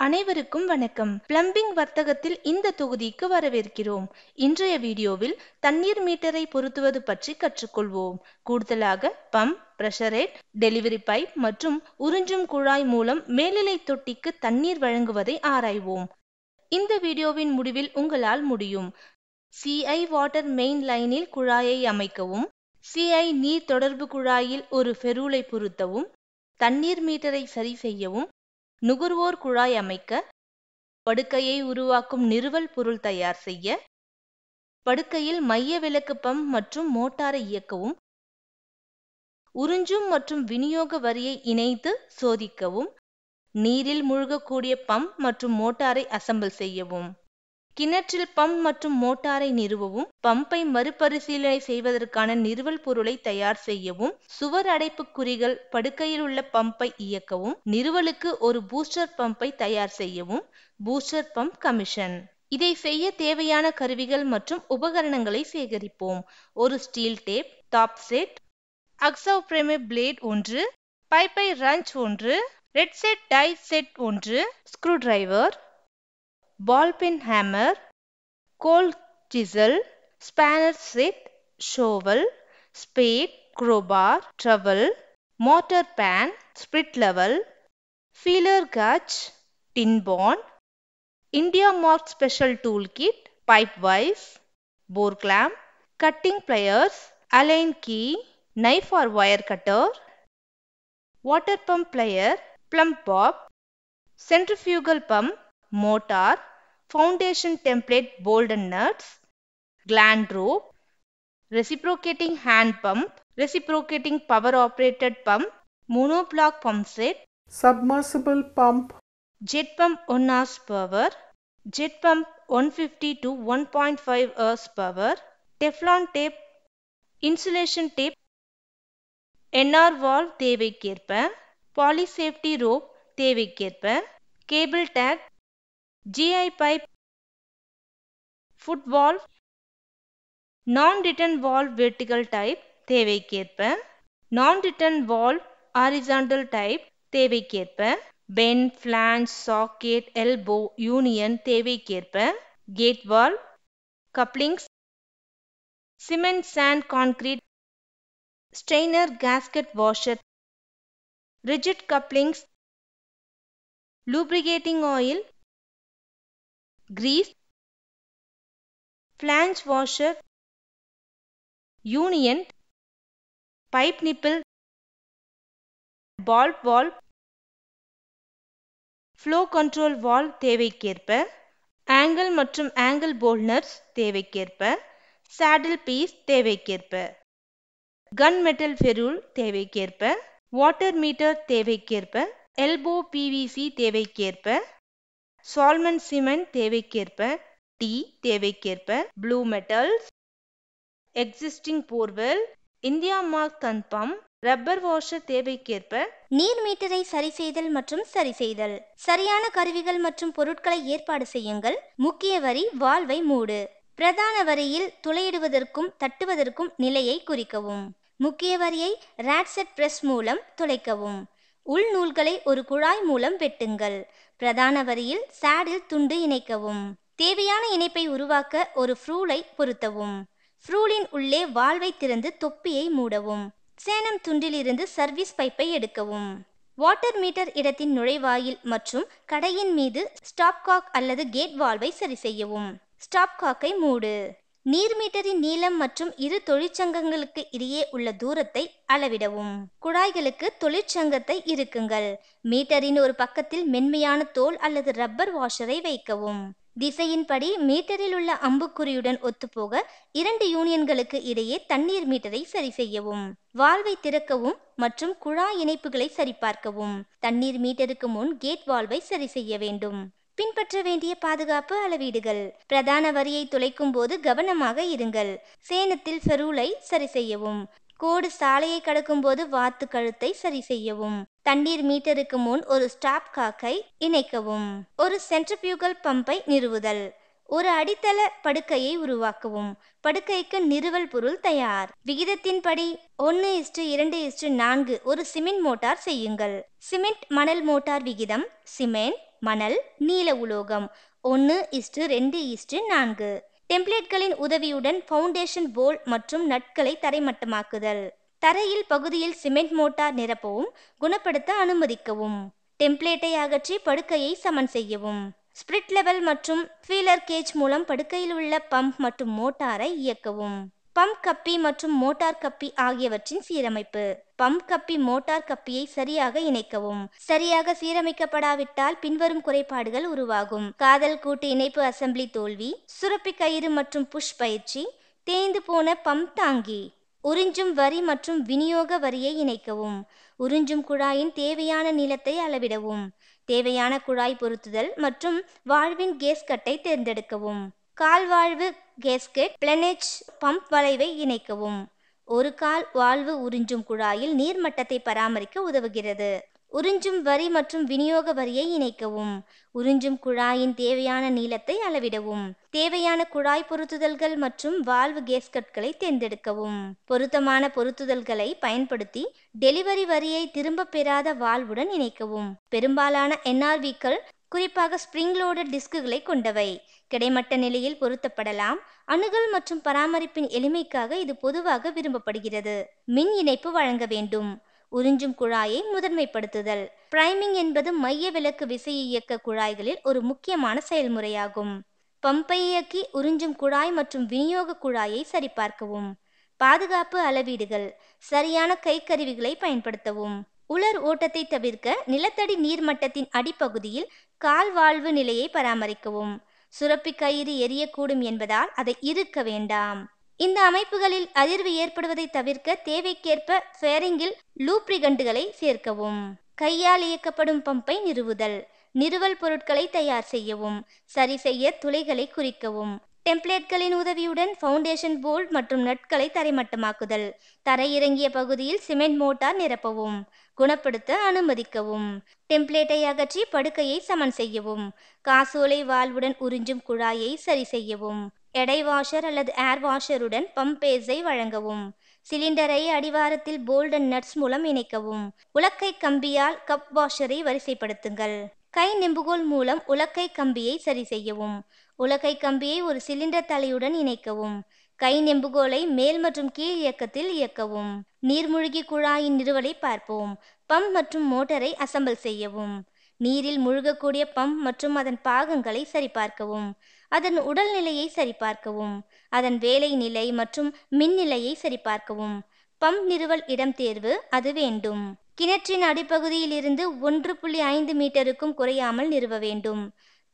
அனைவருக்கும் வணக்கம். பிளம்பிங் வர்த்தகத்தில் இந்த தொகுதிக்கு வரவேற்கிறோம். இன்றைய வீடியோவில் தண்ணீர் மீட்டரை பொருத்துவது பற்றி கற்றுக்கொள்வோம். கூடுதலாக பம்ப், பிரஷரேட், டெலிவரி பைப் மற்றும் உறிஞ்சும் குழாய் மூலம் மேல்நிலை தொட்டிக்கு தண்ணீர் வழங்குவதை ஆராய்வோம். இந்த வீடியோவின் முடிவில் உங்களால் முடியும். CI வாட்டர் மெயின் லைனில் குழாயை அமைக்கவும், CI நீர் தொடர்பு குழாயில் ஒரு ஃபெரூலை பொருத்தவும், தண்ணீர் மீட்டரை சரி செய்யவும், நுகர்வோர் குழாய் அமைக்க, படுக்கையை உருவாக்கும் நிறுவல் பொருள் தயார் செய்ய, படுக்கையில் மைய விலக்கு பம்ப் மற்றும் மோட்டாரை இயக்கவும், உறிஞ்சும் மற்றும் விநியோக வரியை இணைத்து சோதிக்கவும், நீரில் மூழ்கக்கூடிய பம்ப் மற்றும் மோட்டாரை அசெம்பிள் செய்யவும், கிணற்றில் பம்ப் மற்றும் மோட்டாரை நிறுவவும், பம்பை மறுபரிசீலனை செய்வதற்கான நிறுவல் பொருளை தயார் செய்யவும், சுவர் அடைப்புக்குறிகள் படுக்கையில் உள்ள பம்பை இயக்கவும், நிறுவலுக்கு ஒரு பூஸ்டர் பம்பை தயார் செய்யவும், பூஸ்டர் பம்ப் கமிஷன். இதை செய்ய தேவையான கருவிகள் மற்றும் உபகரணங்களை சேகரிப்போம். ஒரு steel tape, tap set, hacksaw frame blade 1, பைப்பை ரஞ்ச் 1, ரெட் set die set 1, screwdriver, ball pen hammer, coal chisel, spanner set, shovel, spade, crowbar, trowel, mortar pan, split level, feeler gauge, tin bond, India Mark Special Toolkit, pipe vise, bore clamp, cutting pliers, Allen key, knife or wire cutter, water pump plier, plumb bob, centrifugal pump, motor, foundation template bolt and nuts, gland rope, reciprocating hand pump, reciprocating power operated pump, monoblock pump set, submersible pump, jet pump 1 horsepower, jet pump 150 to 1.5 horsepower, Teflon tape, insulation tape, NR valve தேவைக்கேற்ப, poly safety rope தேவைக்கேற்ப, cable tag, GI pipe, foot valve, non-return valve vertical type தேவைக்கேற்ப, non-return valve horizontal type தேவைக்கேற்ப, bend, flange, socket, elbow, union தேவைக்கேற்ப, gate valve, couplings, cement, sand, concrete, strainer, gasket, washer, rigid couplings, lubricating oil, grease, flange washer, union, pipe nipple, ball valve, flow control valve தேவைக்கேற்ப, angle மற்றும் angle bolters தேவைக்கேற்ப, saddle piece தேவைக்கேற்ப, gun metal ferrule தேவைக்கேற்ப, water meter தேவைக்கேற்ப, elbow PVC தேவைக்கேற்ப, solvent cement தேவைக்கேற்ப, T தேவைக்கேற்ப, blue metals, existing borewell, India Mark தன் pump, rubber washer தேவைக்கேற்ப. நீர் மீட்டரை சரி செய்தல் மற்றும் சரி செய்தல். சரியான கருவிகள் மற்றும் பொருட்களை ஏற்பாடு செய்யுங்கள். முக்கிய வரி வால்வை மூடு. பிரதான வரியில் துளையிடுவதற்கும் தட்டுவதற்கும் நிலையை குறிக்கவும். முக்கிய வரியை ராட்செட் பிரஸ் மூலம் துளைக்கவும். உள் நூல்களை ஒரு குழாய் மூலம் வெட்டுங்கள். பிரதான வரியில் சாடில் துண்டு இணைக்கவும். தேவையான இணைப்பை உருவாக்க ஒரு ஃப்ரூலை பொருத்தவும். ஃப்ரூலின் உள்ளே வால்வை திறந்து தொப்பியை மூடவும். சேனம் துண்டிலிருந்து சர்வீஸ் பைப்பை எடுக்கவும். வாட்டர் மீட்டர் இடத்தின் நுழைவாயில் மற்றும் கடையின் மீது ஸ்டாப் காக் அல்லது கேட் வால்வை சரி செய்யவும். ஸ்டாப் காக்கை மூடு. நீர் மீட்டரின் நீளம் மற்றும் இரு தொழிற்சங்கங்களுக்கு இடையே உள்ள தூரத்தை அளவிடவும். குழாய்களுக்கு தொழிற்சங்கத்தை இறுக்குங்கள். மீட்டரின் ஒரு பக்கத்தில் மென்மையான தோல் அல்லது ரப்பர் வாஷரை வைக்கவும். திசையின்படி மீட்டரில் உள்ள அம்புக்குறியுடன் ஒத்துப்போக 2 யூனியன்களுக்கு இடையே தண்ணீர் மீட்டரை சரி செய்யவும். வால்வை திறக்கவும் மற்றும் குழாய் இணைப்புகளை சரிபார்க்கவும். தண்ணீர் மீட்டருக்கு முன் கேட் வால்வை சரி செய்ய வேண்டும். பின்பற்ற வேண்டிய பாதுகாப்பு அளவீடுகள். பிரதான வரியை துளைக்கும் போது கவனமாக இருங்கள். சேனத்தில் ஃபெரூலை சரி செய்யவும். கோடு சாலையை கடக்கும் போது வாத்து கழுத்தை சரி செய்யவும். தண்ணீர் மீட்டருக்கு முன் ஒரு ஸ்டாப் காக்கை இணைக்கவும். ஒரு சென்ட்ரிபியூகல் பம்பை நிறுவுதல். ஒரு அடித்தள படுக்கையை உருவாக்கவும். படுக்கைக்கு நிறுவல் பொருள் தயார். விகிதத்தின்படி 1:2:4 ஒரு சிமெண்ட் மோட்டார் செய்யுங்கள். சிமெண்ட் மணல் மோட்டார் விகிதம் சிமெண்ட் மணல், நீல உலோகம் 1:2:4. டெம்ப்ளேட்களின் உதவியுடன் ஃபவுண்டேஷன் போல் மற்றும் நட்களை தரைமட்டமாக்குதல். தரையில் பகுதியில் சிமெண்ட் மோட்டார் நிரப்பவும் குணப்படுத்த அனுமதிக்கவும். டெம்ப்ளேட்டை அகற்றி படுக்கையை சமன் செய்யவும். ஸ்பிரிட் லெவல் மற்றும் ஃபீலர் கேஜ் மூலம் படுக்கையில் உள்ள பம்ப் மற்றும் மோட்டாரை இயக்கவும். பம்ப் கப்பி மற்றும் மோட்டார் கப்பி ஆகியவற்றின் சீரமைப்பு. பம்ப் கப்பி மோட்டார் கப்பியை சரியாக இணைக்கவும். சரியாக சீரமைக்கப்படாவிட்டால் பின்வரும் குறைபாடுகள் உருவாகும்: காதல் கூட்டு இணைப்பு அசம்பிளி தோல்வி, சுரப்பி கயிறு மற்றும் புஷ் பயிற்சி, தேய்ந்து போன பம்ப் தாங்கி. உறிஞ்சும் வரி மற்றும் விநியோக வரியை இணைக்கவும். உறிஞ்சும் குழாயின் தேவையான நீளத்தை அளவிடவும். தேவையான குழாய் பொருத்துதல் மற்றும் வால்வின் கேஸ்கட்டை தேர்ந்தெடுக்கவும். கால்வாழ்வு கேஸ்கெட் பிளனேஜ் பம்ப் வளைவை இணைக்கவும். ஒரு கால் வால்வு உறிஞ்சும் குழாயில் நீர்மட்டத்தை பராமரிக்க உதவுகிறது. உறிஞ்சும் வரி மற்றும் விநியோக வரியை இணைக்கவும். உறிஞ்சும் குழாயின் தேவையான நீளத்தை அளவிடவும். தேவையான குழாய் பொருத்துதல்கள் மற்றும் வால்வு கேஸ்கட்களை தேர்ந்தெடுக்கவும். பொருத்தமான பொருத்துதல்களை பயன்படுத்தி டெலிவரி வரியை திரும்ப பெறாத வால்வுடன் இணைக்கவும். பெரும்பாலான NRVக்கள், குறிப்பாக ஸ்பிரிங் லோடட் டிஸ்குகளை கொண்டவை, கிடைமட்ட நிலையில் பொருத்தப்படலாம். அணுகல் மற்றும் பராமரிப்பின் எளிமைக்காக இது பொதுவாக விரும்பப்படுகிறது. மின் இணைப்பு வழங்க வேண்டும். உறிஞ்சும் குழாயை முதன்மைப்படுத்துதல். பிரைமிங் என்பது மைய விலக்கு விசையியக்க குழாய்களில் ஒரு முக்கியமான செயல்முறையாகும். பம்பை இயக்கி உறிஞ்சும் குழாய் மற்றும் விநியோக குழாயை சரிபார்க்கவும். பாதுகாப்பு அளவீடுகள். சரியான கைக்கருவிகளை பயன்படுத்தவும். உலர் ஓட்டத்தை தவிர்க்க நிலத்தடி நீர்மட்டத்தின் அடிப்பகுதியில் கால் வால்வு நிலையை பராமரிக்கவும். சுரப்பி கயிறு எரியக்கூடும் என்பதால் அதை இறுக்க வேண்டாம். இந்த அமைப்புகளில் அதிர்வு ஏற்படுவதை தவிர்க்க தேவைக்கேற்ப ஃபேரிங்கில் லூப்ரிகண்டுகளை சேர்க்கவும். கையால் இயக்கப்படும் பம்பை நிறுவுதல். நிறுவல் பொருட்களை தயார் செய்யவும். சரி செய்ய துளைகளை குறிக்கவும். டெம்ப்ளேட்களின் உதவியுடன் ஃபவுண்டேஷன் போல்ட் மற்றும் நட்களை தரைமட்டமாக்குதல். தரையிறங்கிய பகுதியில் சிமெண்ட் மோட்டார் நிரப்பவும். குணப்படுத்த அனுமதிக்கவும். டெம்ப்ளேட்டை அகற்றி படுக்கையை சமன் செய்யவும். காசோலை வால்வுடன் உறிஞ்சும் குழாயை சரி செய்யவும். எடை வாஷர் அல்லது ஏர் வாஷருடன் பம்ப் பேஸை வழங்கவும். சிலிண்டரை அடிவாரத்தில் போல்ட் அண்ட் நட்ஸ் மூலம் இணைக்கவும். உலக்கை கம்பியால் கப் வாஷரை வரிசைப்படுத்துங்கள். கை நெம்புகோல் மூலம் உலக்கை கம்பியை சரி செய்யவும். உலக்கை கம்பியை ஒரு சிலிண்டர் தலையுடன் இணைக்கவும். கை நெம்புகோலை மேல் மற்றும் கீழ் இயக்கத்தில் இயக்கவும். நீர்மூழ்கி குழாயின் நிறுவலை பார்ப்போம். பம்ப் மற்றும் மோட்டரை அசம்பிள் செய்யவும். நீரில் மூழ்கக்கூடிய பம்ப் மற்றும் அதன் பாகங்களை சரிபார்க்கவும். அதன் உடல் நிலையை சரிபார்க்கவும். அதன் வேலை நிலை மற்றும் மின் நிலையை சரிபார்க்கவும். பம்ப் நிறுவல் இடம் தேர்வு அது வேண்டும். கிணற்றின் அடிப்பகுதியில் இருந்து 1.5 மீட்டருக்கும் குறையாமல் நிறுவ வேண்டும்.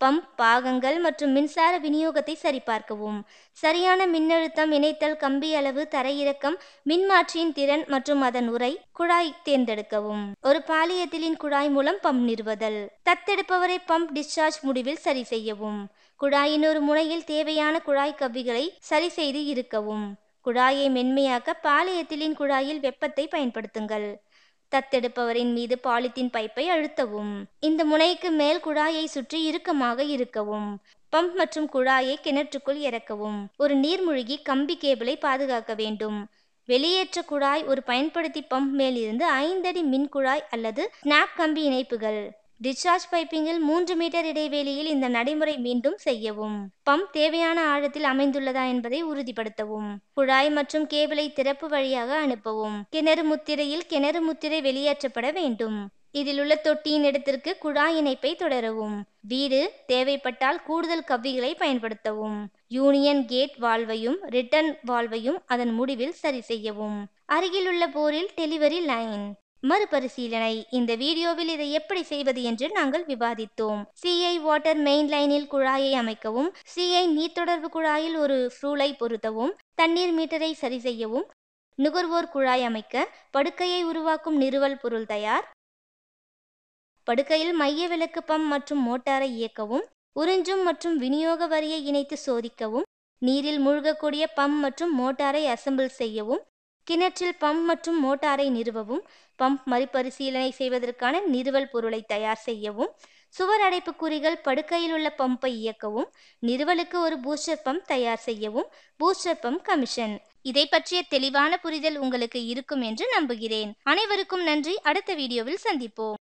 பம்ப் பாகங்கள் மற்றும் மின்சார விநியோகத்தை சரிபார்க்கவும். சரியான மின்னழுத்தம், இணைத்தல், கம்பி அளவு, தரையிறக்கம், மின்மாற்றியின் திறன் மற்றும் அதன் உறை, குழாய் தேர்ந்தெடுக்கவும். ஒரு பாலியத்திலின் குழாய் மூலம் பம்ப் நிறுவுதல். தத்தெடுப்பவரை பம்ப் டிஸ்சார்ஜ் முடிவில் சரி செய்யவும். குழாயின் ஒரு முனையில் தேவையான குழாய் கவ்விகளை சரி செய்து இறுக்கவும். குழாயை மென்மையாக்க பாலியத்திலின் குழாயில் வெப்பத்தை பயன்படுத்துங்கள். தத்தெடுப்பவரின் மீது பாலித்தீன் பைப்பை அழுத்தவும். இந்த முனைக்கு மேல் குழாயை சுற்றி இறுக்கமாக இறுக்கவும். பம்ப் மற்றும் குழாயை கிணற்றுக்குள் இறக்கவும். ஒரு நீர்மூழ்கி கம்பி கேபிளை பாதுகாக்க வேண்டும். வெளியேற்ற குழாய் ஒரு பயன்படுத்தி பம்ப் மேல் இருந்து 5 அடி மின் குழாய் அல்லது ஸ்னாப் கம்பி இணைப்புகள். டிஸ்சார்ஜ் பைப்பிங்கில் 3 மீட்டர் இடைவெளியில் இந்த நடைமுறை மீண்டும் செய்யவும். பம்ப் தேவையான ஆழத்தில் அமைந்துள்ளதா என்பதை உறுதிப்படுத்தவும். குழாய் மற்றும் கேபிளை திறப்பு வழியாக அனுப்பவும். கிணறு முத்திரையில் கிணறு முத்திரை வெளியேற்றப்பட வேண்டும். இதில் உள்ள தொட்டியின் இடத்திற்கு குழாய் இணைப்பை தொடரவும். வீடு தேவைப்பட்டால் கூடுதல் கவ்விகளை பயன்படுத்தவும். யூனியன் கேட் வால்வையும் ரிட்டர்ன் வால்வையும் அதன் முடிவில் சரி செய்யவும். அருகில் உள்ள போரில் டெலிவரி லைன். மறுபரிசீலனை. இந்த வீடியோவில் இதை எப்படி செய்வது என்று நாங்கள் விவாதித்தோம். CI வாட்டர் மெயின் லைனில் குழாயை அமைக்கவும். CI நீர்த்தொடர்பு குழாயில் ஒரு ஃப்ரூலை பொருத்தவும். தண்ணீர் மீட்டரை சரி செய்யவும். நுகர்வோர் குழாய் அமைக்க. படுக்கையை உருவாக்கும் நிறுவல் பொருள் தயார். படுக்கையில் மைய விலக்கு பம்ப் மற்றும் மோட்டாரை இயக்கவும். உறிஞ்சும் மற்றும் விநியோக வரியை இணைத்து சோதிக்கவும். நீரில் மூழ்கக்கூடிய பம்ப் மற்றும் மோட்டாரை அசம்பிள் செய்யவும். கிணற்றில் பம்ப் மற்றும் மோட்டாரை நிறுவவும். பம்ப் மறுபரிசீலனை செய்வதற்கான நிறுவல் பொருளை தயார் செய்யவும். சுவர் அடைப்பு குறிகள் படுக்கையில் உள்ள பம்பை இயக்கவும். நிறுவலுக்கு ஒரு பூஸ்டர் பம்ப் தயார் செய்யவும். Booster pump commission. இதை பற்றிய தெளிவான புரிதல் உங்களுக்கு இருக்கும் என்று நம்புகிறேன். அனைவருக்கும் நன்றி. அடுத்த வீடியோவில் சந்திப்போம்.